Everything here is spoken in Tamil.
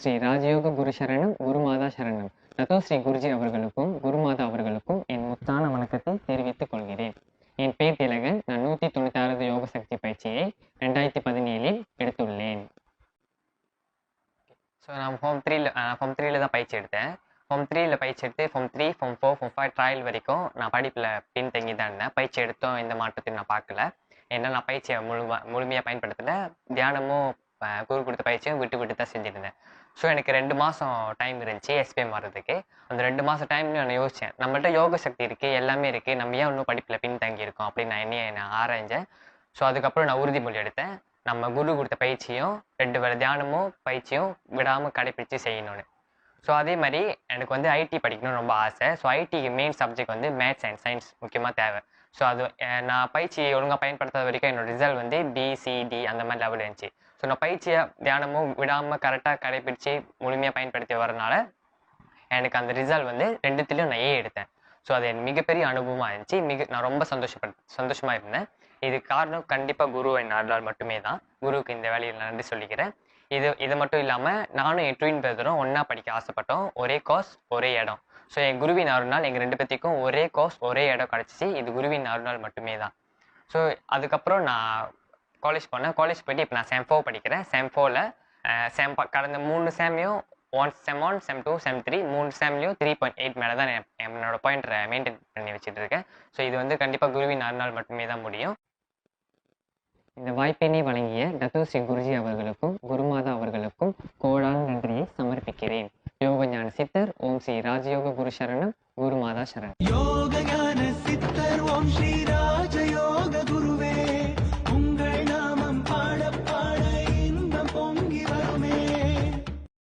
ஸ்ரீ ராஜயோக குரு சரணம், குருமாதா சரணம். ரத்தோ ஸ்ரீ குருஜி அவர்களுக்கும் குருமாதா அவர்களுக்கும் என் முத்தான வணக்கத்தை தெரிவித்துக் கொள்கிறேன். என் பேர் திலகன். நான் 196வது யோக சக்தி பயிற்சியை 2017 எடுத்துள்ளேன். ஸோ நான் ஃபார்ம் த்ரீல தான் பயிற்சி எடுத்தேன். ஃபார்ம் த்ரீல பயிற்சி எடுத்து ஃபார்ம் 3, ஃபார்ம் 4, ஃபார்ம் 5 ட்ரையல் வரைக்கும் நான் படிப்பில் பின்தங்கி தான் இருந்தேன். பயிற்சி எடுத்தோம் எந்த மாற்றத்தையும் நான் பார்க்கல. ஏன்னா நான் பயிற்சியை முழுமையாக பயன்படுத்தல. தியானமும் குரு கொடுத்த பயிற்சியும் விட்டு விட்டு தான் செஞ்சுருந்தேன். ஸோ எனக்கு 2 மாதம் டைம் இருந்துச்சு எஸ்பிஎம் வர்றதுக்கு. அந்த 2 மாதம் டைம்ல நான் யோசித்தேன், நம்மள்ட்ட யோக சக்தி இருக்குது, எல்லாமே இருக்குது, நம்ம ஏன் இன்னும் படிப்பில் பின்தங்கி இருக்கோம் அப்படின்னு நான் ஆராய்ஞ்சேன். ஸோ அதுக்கப்புறம் நான் உறுதிமொழி எடுத்தேன், நம்ம குரு கொடுத்த பயிற்சியும் 2 வேளை தியானமும் பயிற்சியும் விடாமல் கடைப்பிடிச்சு செய்யணும்னு. ஸோ அதே மாதிரி எனக்கு வந்து ஐடி படிக்கணும்னு ரொம்ப ஆசை. ஸோ ஐடிக்கு மெயின் சப்ஜெக்ட் வந்து மேத்ஸ் அண்ட் சயின்ஸ் முக்கியமாக தேவை. ஸோ அது நான் பயிற்சி ஒழுங்காக பயன்படுத்தாத வரைக்கும் என்னோட ரிசல்ட் வந்து பிசிடி அந்த மாதிரி லெவல் இருந்துச்சு. ஸோ நான் பயிற்சியை தியானமும் விடாமல் கரெக்டாக கடைப்பிடிச்சு முழுமையாக பயன்படுத்தி வரனால எனக்கு அந்த ரிசல்ட் வந்து 2த்துலேயும் நான் எடுத்தேன். ஸோ அது எனக்கு மிகப்பெரிய அனுபவமாக இருந்துச்சு. நான் ரொம்ப சந்தோஷமாக இருந்தேன். இது காரணம் கண்டிப்பாக குருவின் அருளால் மட்டுமே தான். குருவுக்கு இந்த வேலையில் நன்றி சொல்லிக்கிறேன். இது மட்டும் இல்லாமல் நானும் என் ட்வின் பிரதரும் ஒன்றா படிக்க ஆசைப்பட்டோம். ஒரே கோர்ஸ் ஒரே இடம். ஸோ என் குருவின் அருளால் எங்கள் 2 பேர்த்துக்கும் ஒரே கோர்ஸ் ஒரே இடம் கிடச்சிச்சு. இது குருவின் அருளால் மட்டுமே தான். ஸோ அதுக்கப்புறம் நான் காலேஜ் போனேன். காலேஜ் போய்ட்டு இப்போ நான் செம் 4 படிக்கிறேன். செம் 4ல் கடந்த 3 செம்மையும் செம் 1, செம் 2, செம் 3 3 செம்லையும் 3.8 மேலே தான் என்னோட பாயிண்டரை மெயின்டைன் பண்ணி வச்சுட்டு இருக்கேன். ஸோ இது வந்து கண்டிப்பாக குருவின் அருளால் மட்டுமே தான் முடியும். இந்த வாய்ப்பினை வழங்கிய ரத்தோ ஸ்ரீ குருஜி அவர்களுக்கும் குருமாதா அவர்களுக்கும் கோடான நன்றியை சமர்ப்பிக்கிறேன். யோக ஞான சித்தர். ஓம் ஸ்ரீ ராஜயோக குரு சரணம், குருமாதா சரணம்.